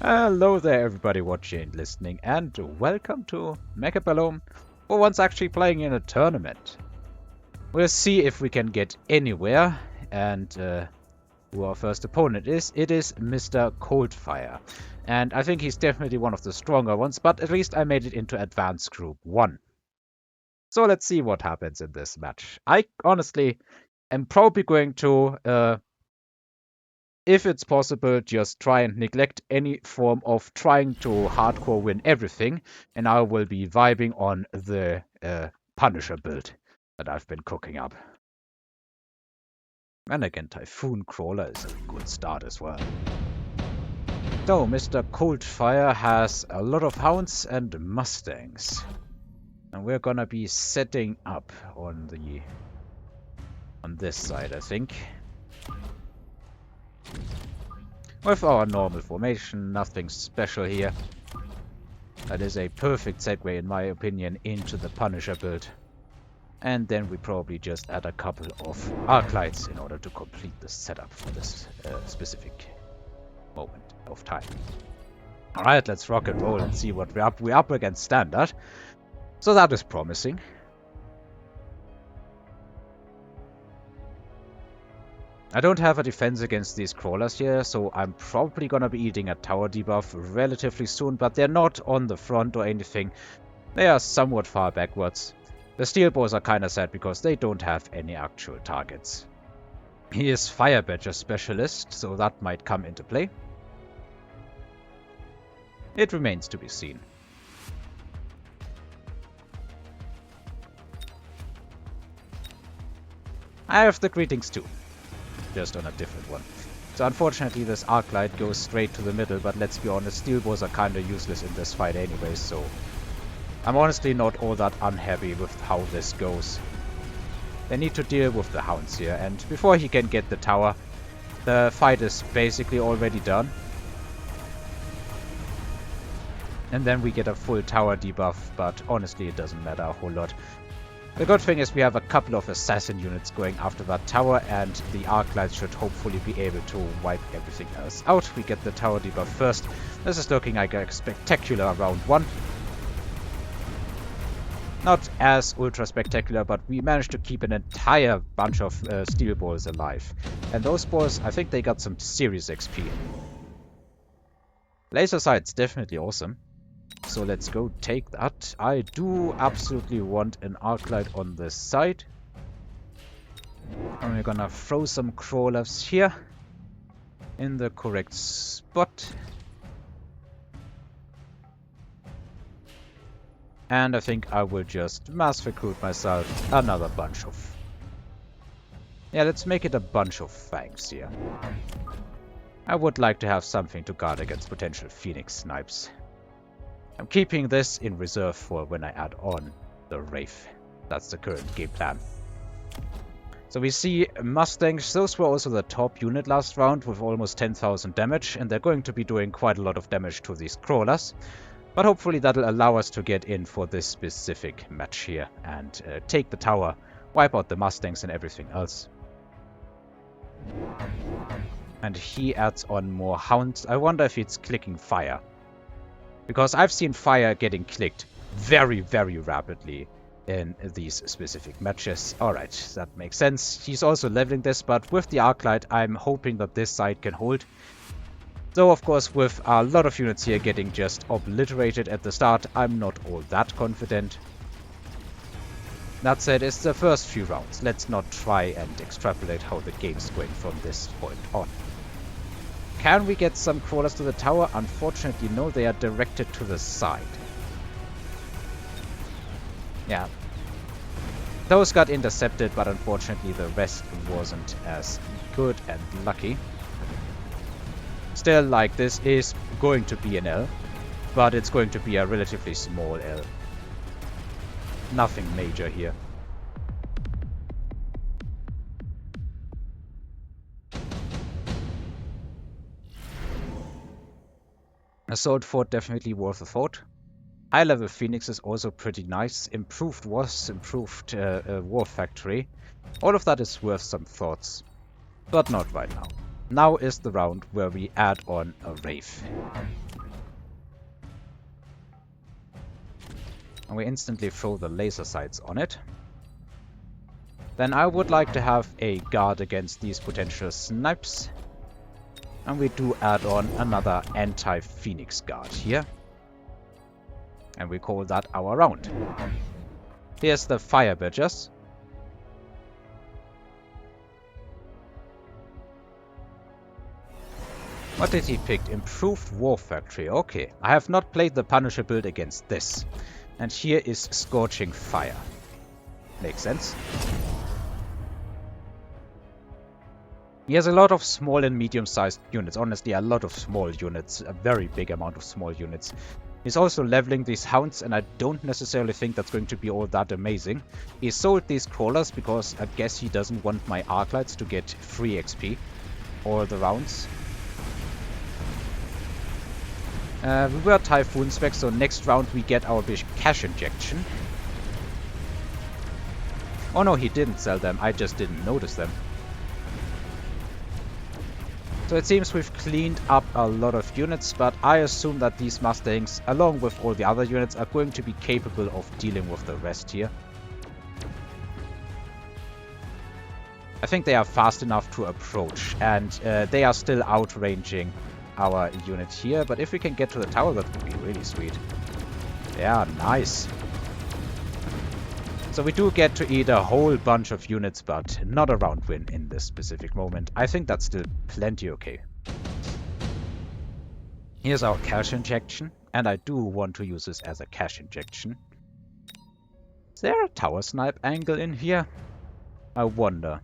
Hello there, everybody watching and listening, and welcome to Mechabellum, for once actually playing in a tournament. We'll see if we can get anywhere, and who our first opponent is. It is Mr. Coldfire, and I think he's definitely one of the stronger ones, but at least I made it into Advanced Group 1. So let's see what happens in this match. I honestly am probably going to if it's possible, just try and neglect any form of trying to hardcore win everything, and I will be vibing on the Punisher build that I've been cooking up. And again, Typhoon Crawler is a good start as well. So, Mr. Coldfire has a lot of Hounds and Mustangs. And we're gonna be setting up on this side, I think. With our normal formation, nothing special here. That is a perfect segue, in my opinion, into the Punisher build. And then we probably just add a couple of arc lights in order to complete the setup for this specific moment of time. Alright, let's rock and roll and see what we're up against standard. So that is promising. I don't have a defense against these crawlers here, so I'm probably gonna be eating a tower debuff relatively soon, but they're not on the front or anything. They are somewhat far backwards. The steel bows are kinda sad because they don't have any actual targets. He is Fire Badger specialist, so that might come into play. It remains to be seen. I have the greetings too. Just on a different one. So unfortunately this arc light goes straight to the middle, but let's be honest, steel bows are kinda useless in this fight anyway, so I'm honestly not all that unhappy with how this goes. They need to deal with the hounds here, and before he can get the tower, the fight is basically already done. And then we get a full tower debuff, but honestly it doesn't matter a whole lot. The good thing is we have a couple of assassin units going after that tower, and the arc lights should hopefully be able to wipe everything else out. We get the tower debuff first. This is looking like a spectacular round 1. Not as ultra spectacular, but we managed to keep an entire bunch of steel balls alive. And those balls, I think they got some serious XP. Laser sight's definitely awesome. So let's go take that. I do absolutely want an arc light on this side. And we're gonna throw some crawlers here in the correct spot. And I think I will just mass recruit myself another bunch of... Yeah, let's make it a bunch of fangs here. I would like to have something to guard against potential Phoenix snipes. I'm keeping this in reserve for when I add on the Wraith. That's the current game plan. So we see Mustangs. Those were also the top unit last round with almost 10,000 damage, and they're going to be doing quite a lot of damage to these crawlers. But hopefully that'll allow us to get in for this specific match here and take the tower, wipe out the Mustangs and everything else. And he adds on more hounds. I wonder if it's clicking fire. Because I've seen fire getting clicked very, very rapidly in these specific matches. Alright, that makes sense. He's also leveling this, but with the arc light, I'm hoping that this side can hold. So, of course, with a lot of units here getting just obliterated at the start, I'm not all that confident. That said, it's the first few rounds. Let's not try and extrapolate how the game's going from this point on. Can we get some crawlers to the tower? Unfortunately, no, they are directed to the side. Yeah. Those got intercepted, but unfortunately the rest wasn't as good and lucky. Still, like, this is going to be an L, but it's going to be a relatively small L. Nothing major here. Assault Fort definitely worth a thought. High level Phoenix is also pretty nice. Improved Wasp, improved War Factory. All of that is worth some thoughts. But not right now. Now is the round where we add on a Wraith. And we instantly throw the laser sights on it. Then I would like to have a guard against these potential snipes. And we do add on another anti-Phoenix guard here. And we call that our round. Here's the fire badgers. What did he pick? Improved War Factory. Okay, I have not played the Punisher build against this. And here is Scorching Fire. Makes sense. He has a lot of small and medium-sized units. Honestly, a lot of small units. A very big amount of small units. He's also leveling these hounds, and I don't necessarily think that's going to be all that amazing. He sold these crawlers because I guess he doesn't want my Arclights to get free XP all the rounds. We were Typhoon spec, so next round we get our big cash injection. Oh no, he didn't sell them, I just didn't notice them. So it seems we've cleaned up a lot of units, but I assume that these Mustangs, along with all the other units, are going to be capable of dealing with the rest here. I think they are fast enough to approach, and they are still outranging our unit here, but if we can get to the tower, that would be really sweet. Yeah, nice. So we do get to eat a whole bunch of units, but not a round win in this specific moment. I think that's still plenty okay. Here's our cash injection, and I do want to use this as a cash injection. Is there a tower snipe angle in here? I wonder.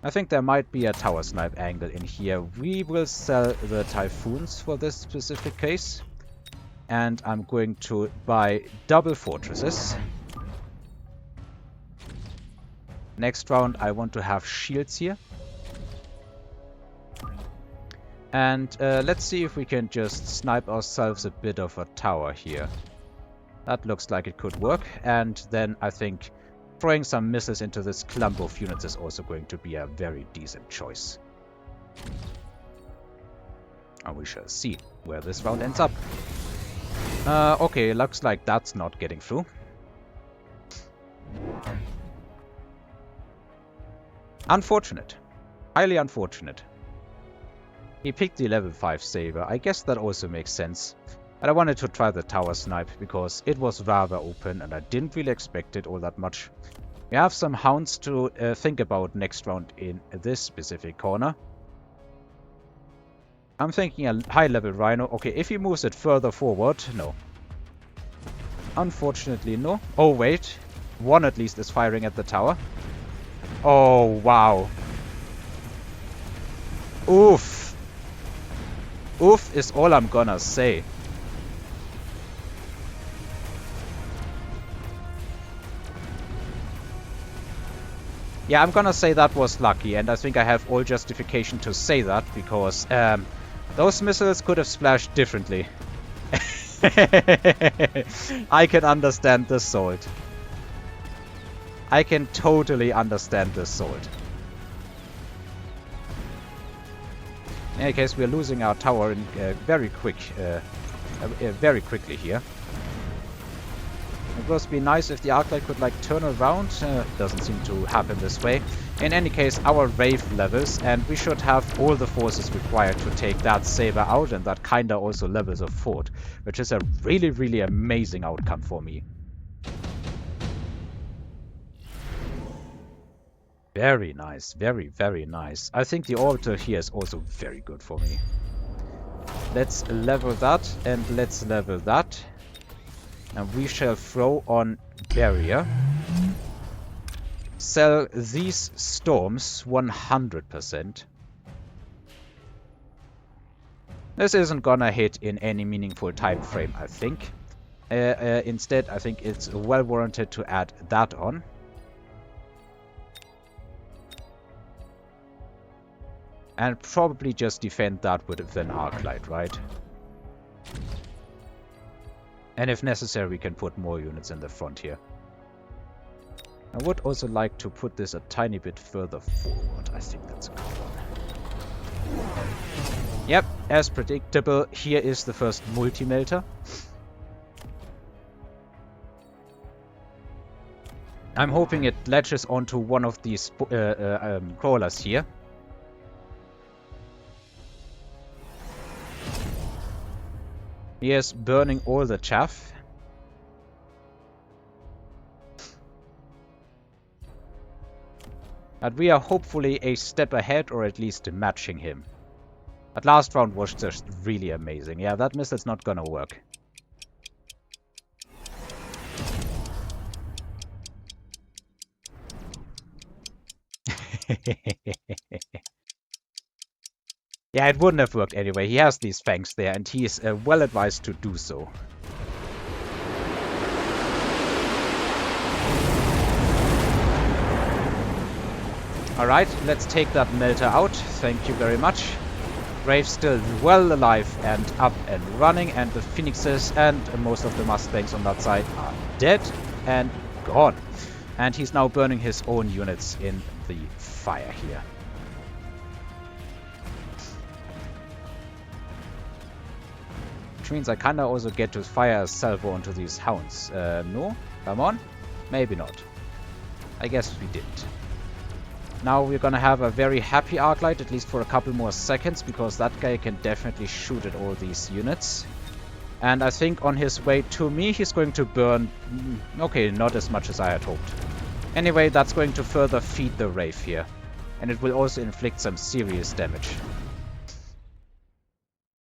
I think there might be a tower snipe angle in here. We will sell the Typhoons for this specific case. And I'm going to buy double fortresses. Next round I want to have shields here. And let's see if we can just snipe ourselves a bit of a tower here. That looks like it could work. And then I think throwing some missiles into this clump of units is also going to be a very decent choice. And we shall see where this round ends up. Okay, looks like that's not getting through. Unfortunate. Highly unfortunate. He picked the level 5 saber. I guess that also makes sense. But I wanted to try the tower snipe because it was rather open and I didn't really expect it all that much. We have some hounds to think about next round in this specific corner. I'm thinking a high level rhino. Okay, if he moves it further forward, no. Unfortunately, no. Oh, wait. One at least is firing at the tower. Oh, wow. Oof. Oof is all I'm gonna say. Yeah, I'm gonna say that was lucky, and I think I have all justification to say that, because those missiles could have splashed differently. I can understand the salt. I can totally understand the salt. In any case, we are losing our tower in very quickly here. It would be nice if the Arclight could like turn around. Doesn't seem to happen this way. In any case, our Wraith levels, and we should have all the forces required to take that saber out, and that kinda also levels a fort, which is a really, really amazing outcome for me. Very nice, very, very nice. I think the altar here is also very good for me. Let's level that, and let's level that. And we shall throw on barrier. Sell these storms 100%. This isn't gonna hit in any meaningful time frame, I think. Instead, I think it's well warranted to add that on. And probably just defend that with an Arclight, right? And if necessary, we can put more units in the front here. I would also like to put this a tiny bit further forward. I think that's a good one. Yep, as predictable, here is the first multi-melter. I'm hoping it latches onto one of these crawlers here. Here's burning all the chaff. But we are hopefully a step ahead, or at least matching him. That last round was just really amazing. Yeah, that missile's not gonna work. Yeah, it wouldn't have worked anyway. He has these fangs there, and he is well advised to do so. Alright, let's take that melter out. Thank you very much. Grave's still well alive and up and running, and the Phoenixes and most of the Mustangs on that side are dead and gone. And he's now burning his own units in the fire here. Which means I kinda also get to fire a salvo onto these hounds. No? Come on? Maybe not. I guess we didn't. Now we're gonna have a very happy Arclight, at least for a couple more seconds, because that guy can definitely shoot at all these units. And I think on his way to me, he's going to burn... okay, not as much as I had hoped. Anyway, that's going to further feed the Wraith here. And it will also inflict some serious damage.